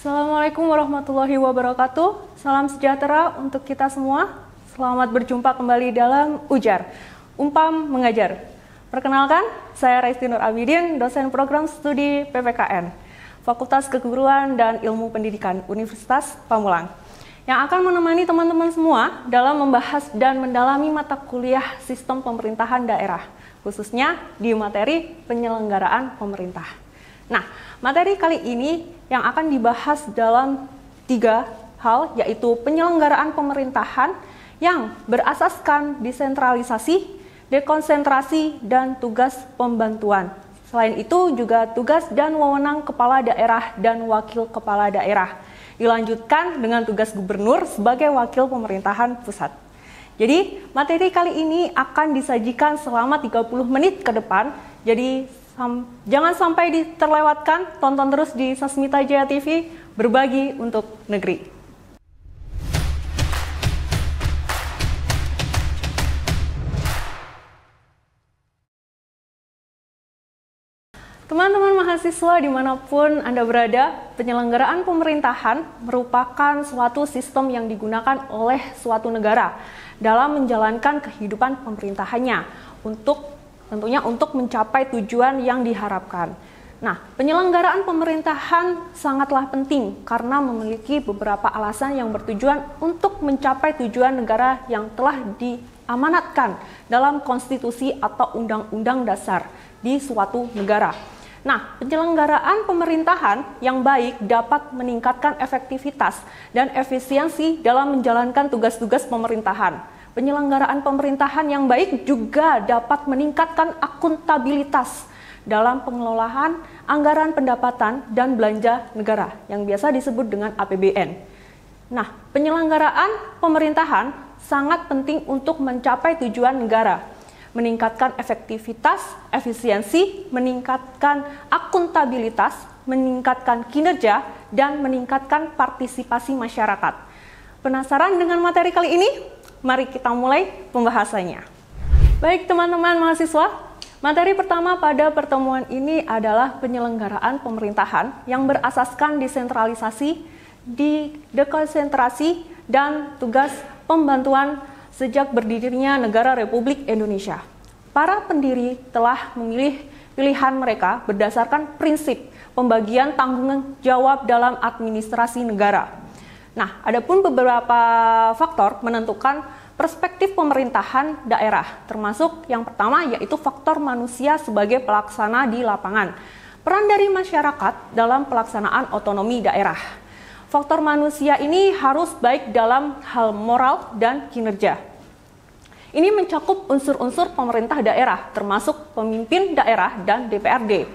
Assalamualaikum warahmatullahi wabarakatuh. Salam sejahtera untuk kita semua. Selamat berjumpa kembali dalam Ujar, Umpam Mengajar. Perkenalkan, saya Raisti Nur Abidin, dosen program studi PPKN, Fakultas Keguruan dan Ilmu Pendidikan Universitas Pamulang, yang akan menemani teman-teman semua dalam membahas dan mendalami mata kuliah sistem pemerintahan daerah, khususnya di materi penyelenggaraan pemerintah. Nah, materi kali ini yang akan dibahas dalam 3 hal, yaitu penyelenggaraan pemerintahan yang berasaskan desentralisasi, dekonsentrasi, dan tugas pembantuan. Selain itu juga tugas dan wewenang kepala daerah dan wakil kepala daerah. Dilanjutkan dengan tugas gubernur sebagai wakil pemerintahan pusat. Jadi, materi kali ini akan disajikan selama 30 menit ke depan. Jadi, jangan sampai terlewatkan, tonton terus di Sasmita Jaya TV, berbagi untuk negeri. Teman-teman mahasiswa dimanapun Anda berada, penyelenggaraan pemerintahan merupakan suatu sistem yang digunakan oleh suatu negara dalam menjalankan kehidupan pemerintahannya tentunya untuk mencapai tujuan yang diharapkan. Nah, penyelenggaraan pemerintahan sangatlah penting karena memiliki beberapa alasan yang bertujuan untuk mencapai tujuan negara yang telah diamanatkan dalam konstitusi atau undang-undang dasar di suatu negara. Nah, penyelenggaraan pemerintahan yang baik dapat meningkatkan efektivitas dan efisiensi dalam menjalankan tugas-tugas pemerintahan. Penyelenggaraan pemerintahan yang baik juga dapat meningkatkan akuntabilitas dalam pengelolaan anggaran pendapatan dan belanja negara yang biasa disebut dengan APBN. Nah, penyelenggaraan pemerintahan sangat penting untuk mencapai tujuan negara, meningkatkan efektivitas, efisiensi, meningkatkan akuntabilitas, meningkatkan kinerja, dan meningkatkan partisipasi masyarakat. Penasaran dengan materi kali ini? Mari kita mulai pembahasannya. Baik teman-teman mahasiswa, materi pertama pada pertemuan ini adalah penyelenggaraan pemerintahan yang berasaskan desentralisasi, dekonsentrasi, dan tugas pembantuan sejak berdirinya negara Republik Indonesia. Para pendiri telah memilih pilihan mereka berdasarkan prinsip pembagian tanggung jawab dalam administrasi negara. Nah, adapun beberapa faktor menentukan perspektif pemerintahan daerah, termasuk yang pertama yaitu faktor manusia sebagai pelaksana di lapangan. Peran dari masyarakat dalam pelaksanaan otonomi daerah. Faktor manusia ini harus baik dalam hal moral dan kinerja. Ini mencakup unsur-unsur pemerintah daerah, termasuk pemimpin daerah dan DPRD.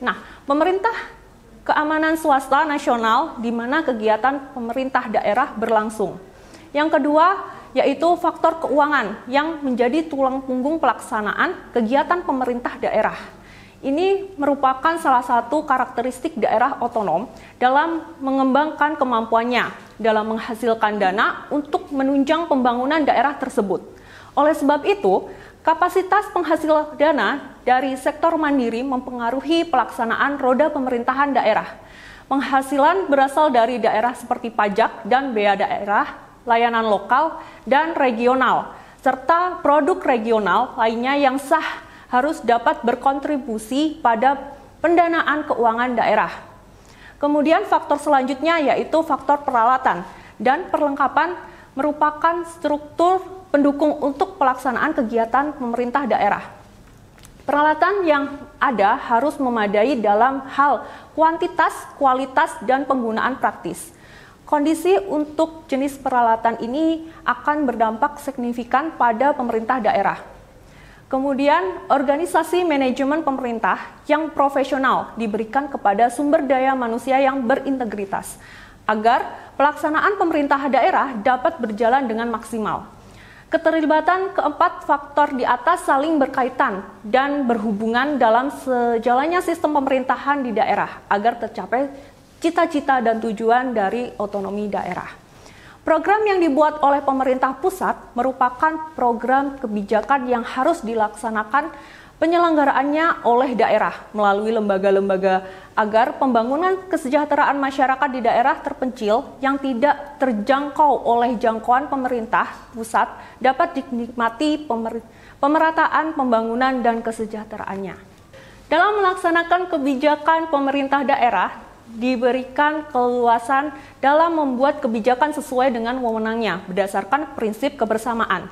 Nah, pemerintah keamanan swasta nasional di mana kegiatan pemerintah daerah berlangsung. Yang kedua, yaitu faktor keuangan yang menjadi tulang punggung pelaksanaan kegiatan pemerintah daerah. Ini merupakan salah satu karakteristik daerah otonom dalam mengembangkan kemampuannya dalam menghasilkan dana untuk menunjang pembangunan daerah tersebut. Oleh sebab itu, kapasitas penghasil dana dari sektor mandiri mempengaruhi pelaksanaan roda pemerintahan daerah. Penghasilan berasal dari daerah seperti pajak dan bea daerah, layanan lokal dan regional, serta produk regional lainnya yang sah harus dapat berkontribusi pada pendanaan keuangan daerah. Kemudian faktor selanjutnya yaitu faktor peralatan dan perlengkapan merupakan struktur pendukung untuk pelaksanaan kegiatan pemerintah daerah. Peralatan yang ada harus memadai dalam hal kuantitas, kualitas, dan penggunaan praktis. Kondisi untuk jenis peralatan ini akan berdampak signifikan pada pemerintah daerah. Kemudian, organisasi manajemen pemerintah yang profesional diberikan kepada sumber daya manusia yang berintegritas, agar pelaksanaan pemerintah daerah dapat berjalan dengan maksimal. Keterlibatan keempat faktor di atas saling berkaitan dan berhubungan dalam sejalannya sistem pemerintahan di daerah agar tercapai cita-cita dan tujuan dari otonomi daerah. Program yang dibuat oleh pemerintah pusat merupakan program kebijakan yang harus dilaksanakan penyelenggaraannya oleh daerah melalui lembaga-lembaga agar pembangunan kesejahteraan masyarakat di daerah terpencil yang tidak terjangkau oleh jangkauan pemerintah pusat dapat dinikmati pemerataan pembangunan dan kesejahteraannya. Dalam melaksanakan kebijakan pemerintah daerah, diberikan keluasan dalam membuat kebijakan sesuai dengan wewenangnya berdasarkan prinsip kebersamaan.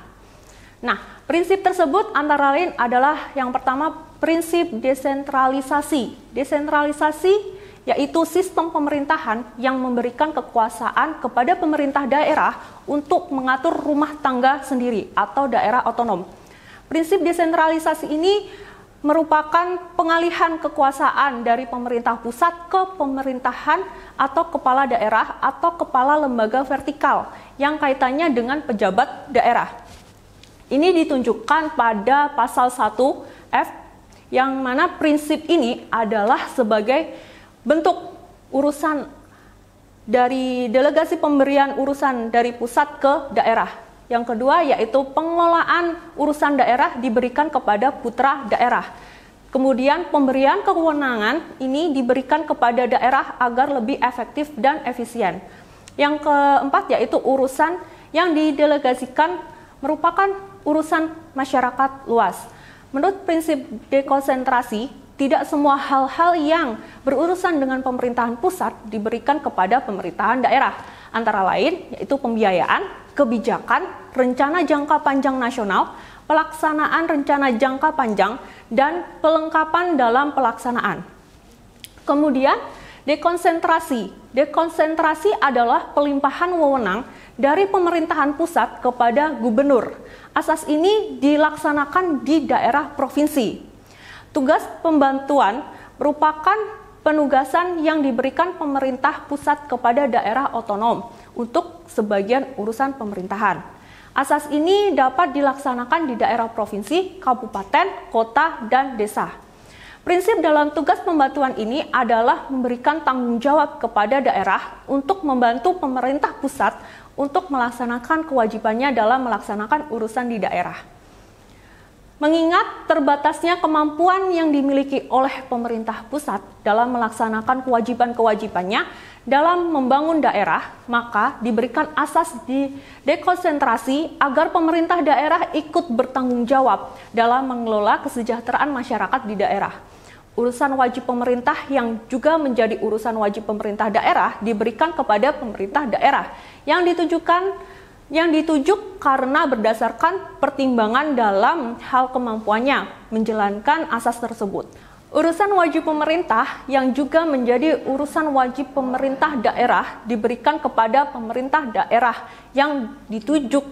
Nah, prinsip tersebut antara lain adalah yang pertama prinsip desentralisasi. Desentralisasi yaitu sistem pemerintahan yang memberikan kekuasaan kepada pemerintah daerah untuk mengatur rumah tangga sendiri atau daerah otonom. Prinsip desentralisasi ini merupakan pengalihan kekuasaan dari pemerintah pusat ke pemerintahan atau kepala daerah atau kepala lembaga vertikal yang kaitannya dengan pejabat daerah. Ini ditunjukkan pada pasal 1F yang mana prinsip ini adalah sebagai bentuk urusan dari delegasi pemberian urusan dari pusat ke daerah. Yang kedua yaitu pengelolaan urusan daerah diberikan kepada putra daerah. Kemudian pemberian kewenangan ini diberikan kepada daerah agar lebih efektif dan efisien. Yang keempat yaitu urusan yang didelegasikan merupakan urusan masyarakat luas. Menurut prinsip dekonsentrasi, tidak semua hal-hal yang berurusan dengan pemerintahan pusat diberikan kepada pemerintahan daerah. Antara lain yaitu pembiayaan, kebijakan, rencana jangka panjang nasional, pelaksanaan rencana jangka panjang, dan pelengkapan dalam pelaksanaan. Kemudian, dekonsentrasi. Dekonsentrasi adalah pelimpahan wewenang dari pemerintahan pusat kepada gubernur. Asas ini dilaksanakan di daerah provinsi. Tugas pembantuan merupakan penugasan yang diberikan pemerintah pusat kepada daerah otonom untuk sebagian urusan pemerintahan. Asas ini dapat dilaksanakan di daerah provinsi, kabupaten, kota, dan desa. Prinsip dalam tugas pembantuan ini adalah memberikan tanggung jawab kepada daerah untuk membantu pemerintah pusat untuk melaksanakan kewajibannya dalam melaksanakan urusan di daerah. Mengingat terbatasnya kemampuan yang dimiliki oleh pemerintah pusat dalam melaksanakan kewajiban-kewajibannya dalam membangun daerah, maka diberikan asas di dekonsentrasi agar pemerintah daerah ikut bertanggung jawab dalam mengelola kesejahteraan masyarakat di daerah. Urusan wajib pemerintah yang juga menjadi urusan wajib pemerintah daerah diberikan kepada pemerintah daerah yang ditujuk karena berdasarkan pertimbangan dalam hal kemampuannya menjalankan asas tersebut. Urusan wajib pemerintah yang juga menjadi urusan wajib pemerintah daerah diberikan kepada pemerintah daerah yang ditujuk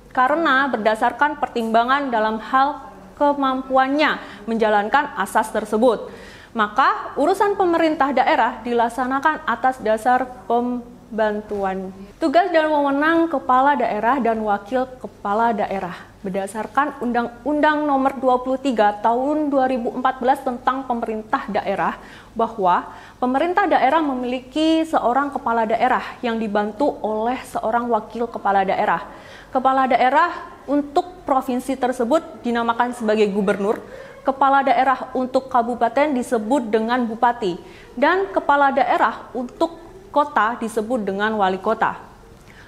karena berdasarkan pertimbangan dalam hal kemampuannya menjalankan asas tersebut. Maka urusan pemerintah daerah dilaksanakan atas dasar pembantuan. Tugas dan wewenang kepala daerah dan wakil kepala daerah berdasarkan Undang-Undang Nomor 23 Tahun 2014 tentang pemerintah daerah bahwa pemerintah daerah memiliki seorang kepala daerah yang dibantu oleh seorang wakil kepala daerah. Kepala daerah untuk provinsi tersebut dinamakan sebagai gubernur, kepala daerah untuk kabupaten disebut dengan bupati, dan kepala daerah untuk kota disebut dengan wali kota.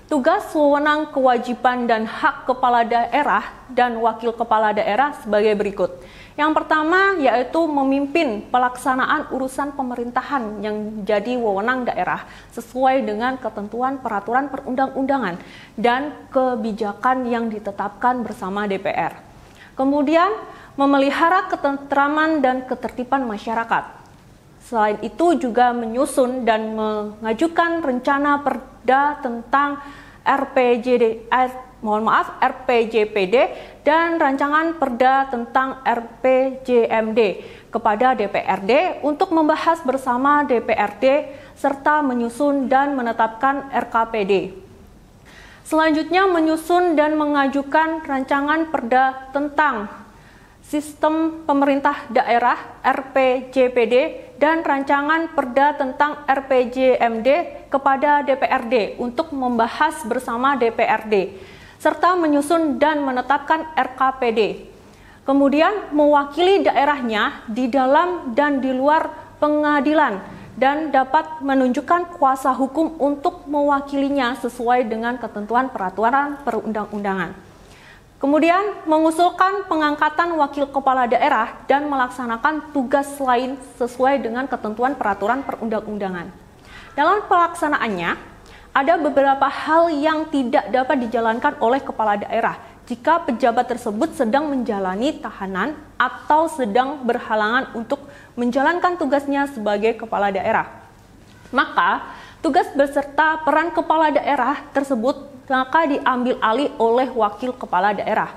Tugas, wewenang, kewajiban, dan hak kepala daerah dan wakil kepala daerah sebagai berikut. Yang pertama yaitu memimpin pelaksanaan urusan pemerintahan yang jadi wewenang daerah sesuai dengan ketentuan peraturan perundang-undangan dan kebijakan yang ditetapkan bersama DPR. Kemudian, memelihara ketentraman dan ketertiban masyarakat. Selain itu juga menyusun dan mengajukan rencana perda tentang RPJPD dan rancangan perda tentang RPJMD kepada DPRD untuk membahas bersama DPRD serta menyusun dan menetapkan RKPD. Selanjutnya menyusun dan mengajukan rancangan perda tentang sistem pemerintah daerah RPJPD dan rancangan perda tentang RPJMD kepada DPRD untuk membahas bersama DPRD serta menyusun dan menetapkan RKPD. Kemudian mewakili daerahnya di dalam dan di luar pengadilan dan dapat menunjukkan kuasa hukum untuk mewakilinya sesuai dengan ketentuan peraturan perundang-undangan. Kemudian mengusulkan pengangkatan wakil kepala daerah dan melaksanakan tugas lain sesuai dengan ketentuan peraturan perundang-undangan. Dalam pelaksanaannya, ada beberapa hal yang tidak dapat dijalankan oleh kepala daerah jika pejabat tersebut sedang menjalani tahanan atau sedang berhalangan untuk menjalankan tugasnya sebagai kepala daerah. Maka, tugas beserta peran kepala daerah tersebut maka diambil alih oleh wakil kepala daerah.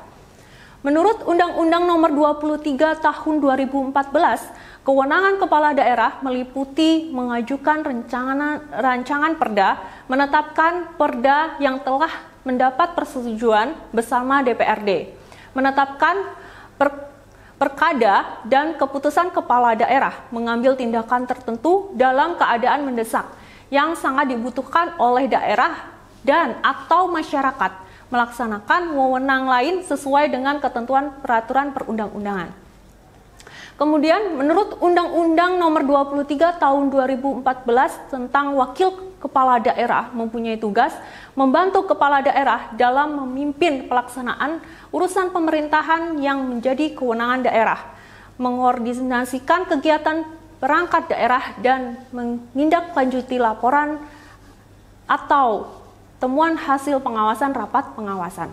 Menurut Undang-Undang Nomor 23 Tahun 2014, kewenangan kepala daerah meliputi mengajukan rancangan perda, menetapkan perda yang telah mendapat persetujuan bersama DPRD, menetapkan perkada dan keputusan kepala daerah, mengambil tindakan tertentu dalam keadaan mendesak yang sangat dibutuhkan oleh daerah dan atau masyarakat, melaksanakan wewenang lain sesuai dengan ketentuan peraturan perundang-undangan. Kemudian menurut Undang-Undang Nomor 23 Tahun 2014 tentang wakil kepala daerah mempunyai tugas membantu kepala daerah dalam memimpin pelaksanaan urusan pemerintahan yang menjadi kewenangan daerah, mengordinasikan kegiatan perangkat daerah dan menindaklanjuti laporan atau temuan hasil pengawasan rapat pengawasan.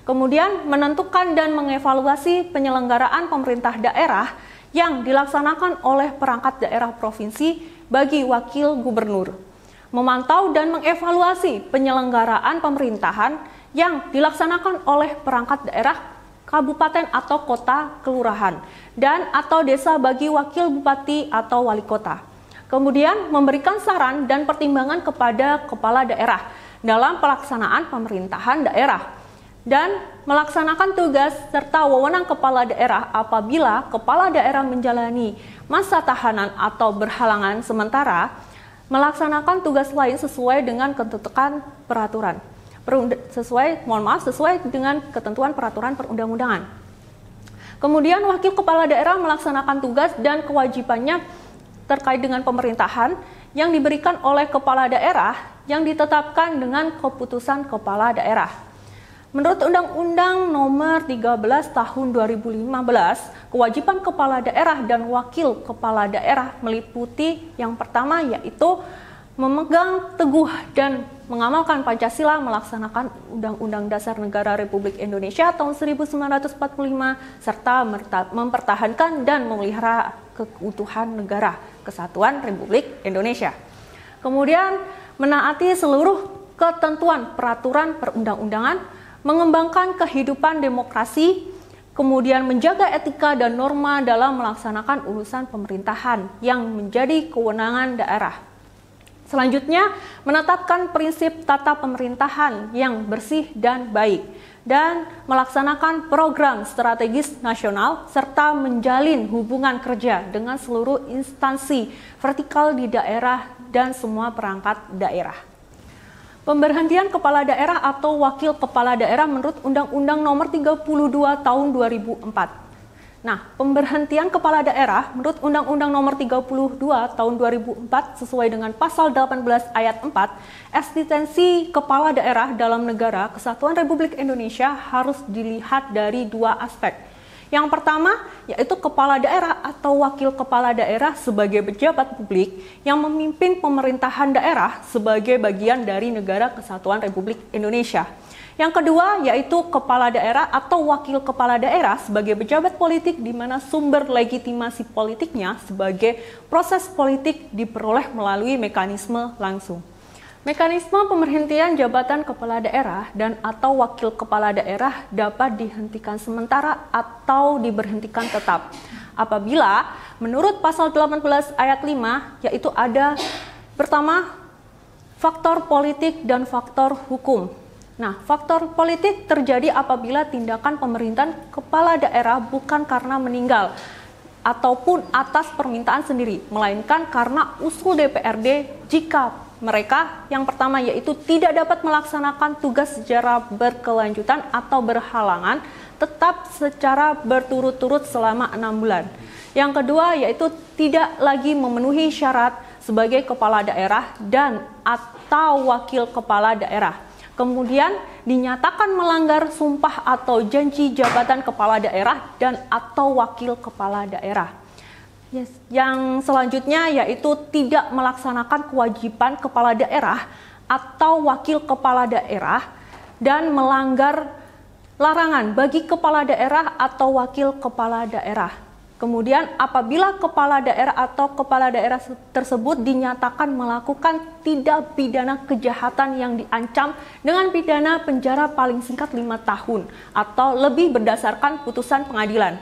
Kemudian menentukan dan mengevaluasi penyelenggaraan pemerintah daerah yang dilaksanakan oleh perangkat daerah provinsi bagi wakil gubernur. Memantau dan mengevaluasi penyelenggaraan pemerintahan yang dilaksanakan oleh perangkat daerah kabupaten atau kota kelurahan dan atau desa bagi wakil bupati atau wali kota. Kemudian memberikan saran dan pertimbangan kepada kepala daerah dalam pelaksanaan pemerintahan daerah dan melaksanakan tugas serta wewenang kepala daerah apabila kepala daerah menjalani masa tahanan atau berhalangan sementara, melaksanakan tugas lain sesuai dengan ketentuan peraturan sesuai dengan ketentuan peraturan perundang-undangan. Kemudian wakil kepala daerah melaksanakan tugas dan kewajibannya terkait dengan pemerintahan yang diberikan oleh kepala daerah yang ditetapkan dengan keputusan kepala daerah. Menurut Undang-Undang Nomor 13 Tahun 2015, kewajiban kepala daerah dan wakil kepala daerah meliputi yang pertama yaitu memegang teguh dan mengamalkan Pancasila, melaksanakan Undang-Undang Dasar Negara Republik Indonesia tahun 1945 serta mempertahankan dan memelihara keutuhan negara Kesatuan Republik Indonesia. Kemudian menaati seluruh ketentuan peraturan perundang-undangan, mengembangkan kehidupan demokrasi, kemudian menjaga etika dan norma dalam melaksanakan urusan pemerintahan yang menjadi kewenangan daerah. Selanjutnya, menetapkan prinsip tata pemerintahan yang bersih dan baik, dan melaksanakan program strategis nasional, serta menjalin hubungan kerja dengan seluruh instansi vertikal di daerah dan semua perangkat daerah. Pemberhentian kepala daerah atau wakil kepala daerah menurut Undang-Undang Nomor 32 Tahun 2004. Nah, pemberhentian kepala daerah menurut Undang-Undang Nomor 32 Tahun 2004 sesuai dengan Pasal 18 Ayat 4, eksistensi kepala daerah dalam negara Kesatuan Republik Indonesia harus dilihat dari dua aspek. Yang pertama, yaitu kepala daerah atau wakil kepala daerah sebagai pejabat publik yang memimpin pemerintahan daerah sebagai bagian dari negara Kesatuan Republik Indonesia. Yang kedua, yaitu kepala daerah atau wakil kepala daerah sebagai pejabat politik di mana sumber legitimasi politiknya sebagai proses politik diperoleh melalui mekanisme langsung. Mekanisme pemberhentian jabatan kepala daerah dan atau wakil kepala daerah dapat dihentikan sementara atau diberhentikan tetap. Apabila menurut pasal 18 ayat 5 yaitu ada pertama faktor politik dan faktor hukum. Nah, faktor politik terjadi apabila tindakan pemerintahan kepala daerah bukan karena meninggal ataupun atas permintaan sendiri, melainkan karena usul DPRD jika mereka yang pertama yaitu tidak dapat melaksanakan tugas secara berkelanjutan atau berhalangan tetap secara berturut-turut selama 6 bulan. Yang kedua yaitu tidak lagi memenuhi syarat sebagai kepala daerah dan atau wakil kepala daerah. Kemudian dinyatakan melanggar sumpah atau janji jabatan kepala daerah dan atau wakil kepala daerah. Yang selanjutnya yaitu tidak melaksanakan kewajiban kepala daerah atau wakil kepala daerah dan melanggar larangan bagi kepala daerah atau wakil kepala daerah. Kemudian apabila kepala daerah atau kepala daerah tersebut dinyatakan melakukan tindak pidana kejahatan yang diancam dengan pidana penjara paling singkat 5 tahun atau lebih berdasarkan putusan pengadilan.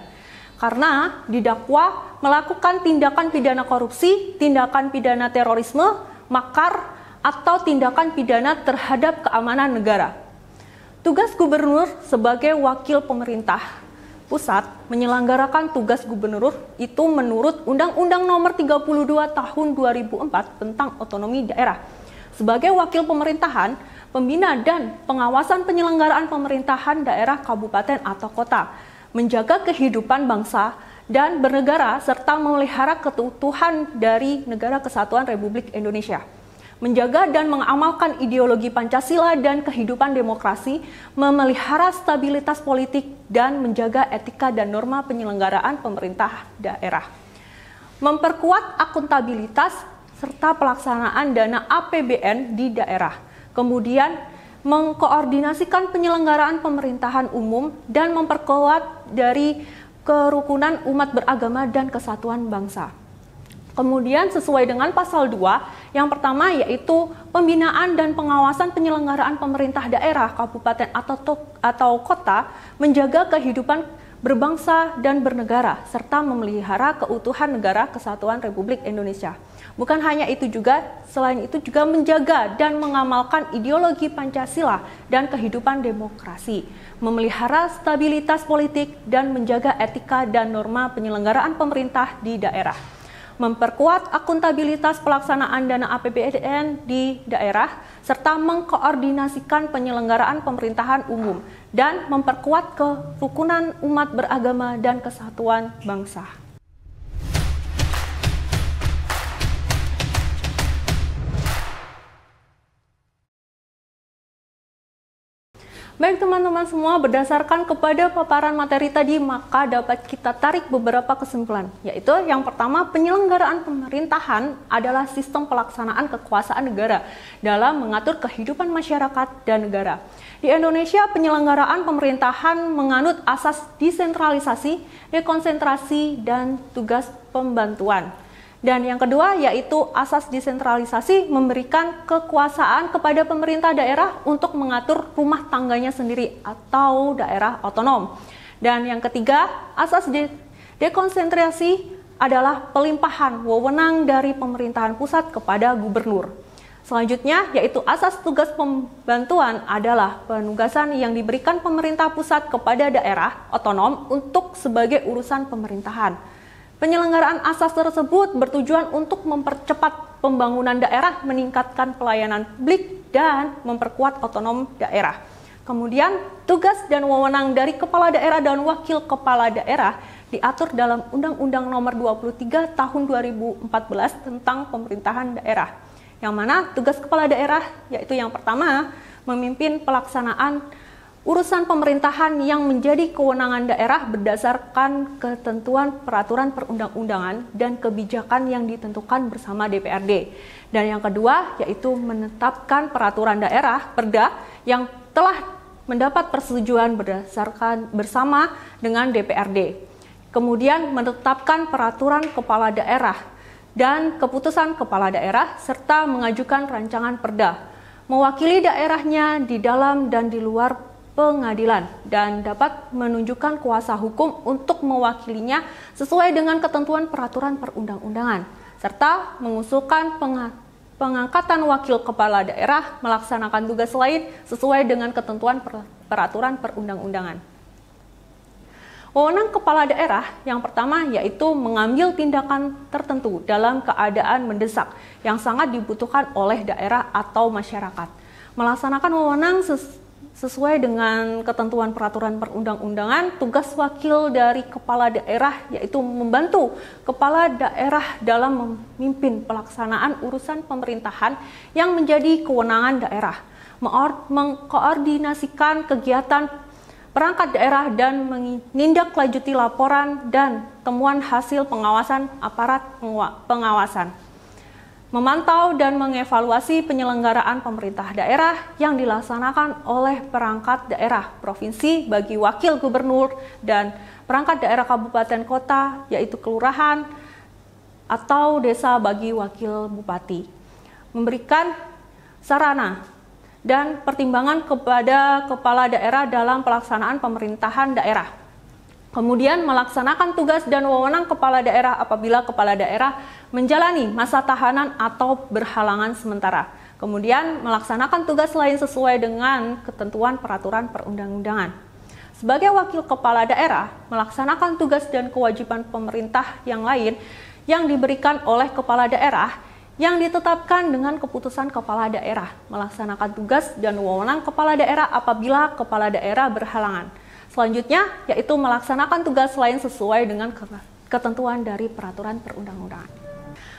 Karena didakwa melakukan tindakan pidana korupsi, tindakan pidana terorisme, makar, atau tindakan pidana terhadap keamanan negara. Tugas gubernur sebagai wakil pemerintah pusat menyelenggarakan tugas gubernur itu menurut Undang-Undang Nomor 32 Tahun 2004 tentang otonomi daerah. Sebagai wakil pemerintahan, pembina dan pengawasan penyelenggaraan pemerintahan daerah, kabupaten, atau kota, menjaga kehidupan bangsa dan bernegara serta memelihara keutuhan dari Negara Kesatuan Republik Indonesia. Menjaga dan mengamalkan ideologi Pancasila dan kehidupan demokrasi, memelihara stabilitas politik, dan menjaga etika dan norma penyelenggaraan pemerintah daerah. Memperkuat akuntabilitas serta pelaksanaan dana APBN di daerah. Kemudian, mengkoordinasikan penyelenggaraan pemerintahan umum dan memperkuat dari kerukunan umat beragama dan kesatuan bangsa. Kemudian sesuai dengan pasal 2, yang pertama yaitu pembinaan dan pengawasan penyelenggaraan pemerintah daerah, kabupaten atau kota, menjaga kehidupan berbangsa dan bernegara, serta memelihara keutuhan Negara Kesatuan Republik Indonesia. Bukan hanya itu juga, selain itu juga menjaga dan mengamalkan ideologi Pancasila dan kehidupan demokrasi, memelihara stabilitas politik dan menjaga etika dan norma penyelenggaraan pemerintah di daerah. Memperkuat akuntabilitas pelaksanaan dana APBN di daerah, serta mengkoordinasikan penyelenggaraan pemerintahan umum, dan memperkuat kerukunan umat beragama dan kesatuan bangsa. Baik teman-teman semua, berdasarkan kepada paparan materi tadi, maka dapat kita tarik beberapa kesimpulan, yaitu yang pertama, penyelenggaraan pemerintahan adalah sistem pelaksanaan kekuasaan negara dalam mengatur kehidupan masyarakat dan negara. Di Indonesia, penyelenggaraan pemerintahan menganut asas desentralisasi, dekonsentrasi, dan tugas pembantuan. Dan yang kedua yaitu asas desentralisasi memberikan kekuasaan kepada pemerintah daerah untuk mengatur rumah tangganya sendiri atau daerah otonom. Dan yang ketiga, asas dekonsentrasi adalah pelimpahan wewenang dari pemerintahan pusat kepada gubernur. Selanjutnya yaitu asas tugas pembantuan adalah penugasan yang diberikan pemerintah pusat kepada daerah otonom untuk sebagai urusan pemerintahan. Penyelenggaraan asas tersebut bertujuan untuk mempercepat pembangunan daerah, meningkatkan pelayanan publik, dan memperkuat otonom daerah. Kemudian, tugas dan wewenang dari kepala daerah dan wakil kepala daerah diatur dalam Undang-Undang Nomor 23 Tahun 2014 tentang pemerintahan daerah. Yang mana tugas kepala daerah yaitu yang pertama, memimpin pelaksanaan urusan pemerintahan yang menjadi kewenangan daerah berdasarkan ketentuan peraturan perundang-undangan dan kebijakan yang ditentukan bersama DPRD. Dan yang kedua yaitu menetapkan peraturan daerah (Perda) yang telah mendapat persetujuan berdasarkan bersama dengan DPRD. Kemudian menetapkan peraturan kepala daerah dan keputusan kepala daerah serta mengajukan rancangan perda, mewakili daerahnya di dalam dan di luar pengadilan, dan dapat menunjukkan kuasa hukum untuk mewakilinya sesuai dengan ketentuan peraturan perundang-undangan, serta mengusulkan pengangkatan wakil kepala daerah melaksanakan tugas lain sesuai dengan ketentuan peraturan perundang-undangan. Wewenang kepala daerah yang pertama yaitu mengambil tindakan tertentu dalam keadaan mendesak yang sangat dibutuhkan oleh daerah atau masyarakat. Melaksanakan wewenang sesuai dengan ketentuan peraturan perundang-undangan. Tugas wakil dari kepala daerah yaitu membantu kepala daerah dalam memimpin pelaksanaan urusan pemerintahan yang menjadi kewenangan daerah, mengkoordinasikan kegiatan perangkat daerah dan menindaklanjuti laporan dan temuan hasil pengawasan aparat pengawasan, memantau dan mengevaluasi penyelenggaraan pemerintah daerah yang dilaksanakan oleh perangkat daerah provinsi bagi wakil gubernur dan perangkat daerah kabupaten kota yaitu kelurahan atau desa bagi wakil bupati, memberikan sarana dan pertimbangan kepada kepala daerah dalam pelaksanaan pemerintahan daerah. Kemudian melaksanakan tugas dan wewenang kepala daerah apabila kepala daerah menjalani masa tahanan atau berhalangan sementara. Kemudian melaksanakan tugas lain sesuai dengan ketentuan peraturan perundang-undangan. Sebagai wakil kepala daerah, melaksanakan tugas dan kewajiban pemerintah yang lain yang diberikan oleh kepala daerah yang ditetapkan dengan keputusan kepala daerah, melaksanakan tugas dan wewenang kepala daerah apabila kepala daerah berhalangan. Selanjutnya, yaitu melaksanakan tugas lain sesuai dengan ketentuan dari peraturan perundang-undangan.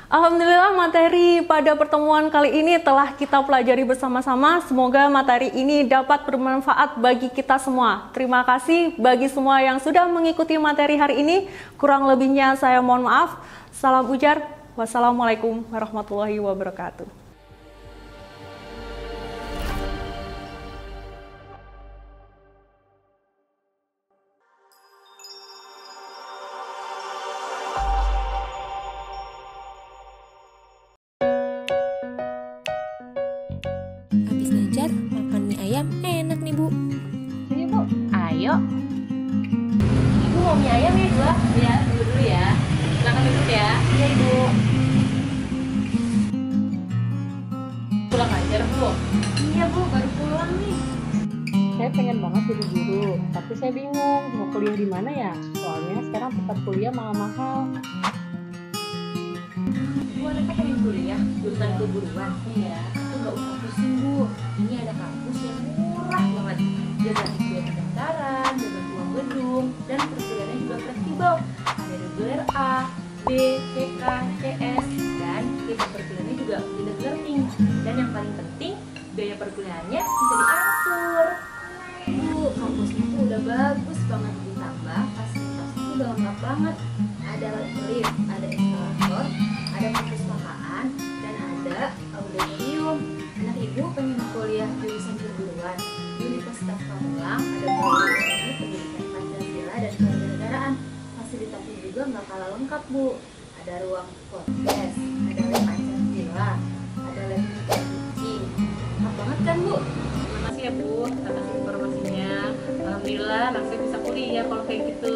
Alhamdulillah, materi pada pertemuan kali ini telah kita pelajari bersama-sama. Semoga materi ini dapat bermanfaat bagi kita semua. Terima kasih bagi semua yang sudah mengikuti materi hari ini. Kurang lebihnya saya mohon maaf. Salam ujar. Wassalamualaikum warahmatullahi wabarakatuh. Habis ngajar, makan mie ayam enak nih, Bu. Ini, Bu. Ayo. Ibu mau mie ayam ya, dua? Iya, dulu ya. Silakan duduk ya. Iya, Ibu. Pulang ajar, Bu? Iya, Bu. Baru pulang nih. Saya pengen banget jadi guru, tapi saya bingung mau kuliah di mana ya? Soalnya sekarang tempat kuliah mahal-mahal. Bu, anaknya pengen kuliah jurusan keguruan. Iya. Itu nggak usah pusing, Bu. Ini ada kampus yang murah banget. Dia gratis biaya pendaftaran, bebas uang gedung, dan perkuliahannya juga fleksibel. Ada reguler A, B, CK, CS, dan biaya perkuliahannya juga blended learning. Dan yang paling penting, biaya perkuliahannya bisa diatur. Bu, kampusnya tuh udah bagus banget, ditambah fasilitasnya tuh udah lengkap banget. Ada lift, ada eskalator, ada perpustakaan, dan ada auditorium. Anak ibu pengen kuliah jurusan keguruan di Universitas Pamulang, ada program pendidikan Pancasila dan kewarganegaraan. Fasilitasnya juga nggak kalah lengkap, Bu. Ada ruang podcast, ada lab Pancasila, ada lab teaching. Lengkap banget kan, Bu? Terima kasih ya, Bu, atas informasinya. Alhamdulillah, anak saya bisa kuliah kalau kayak gitu.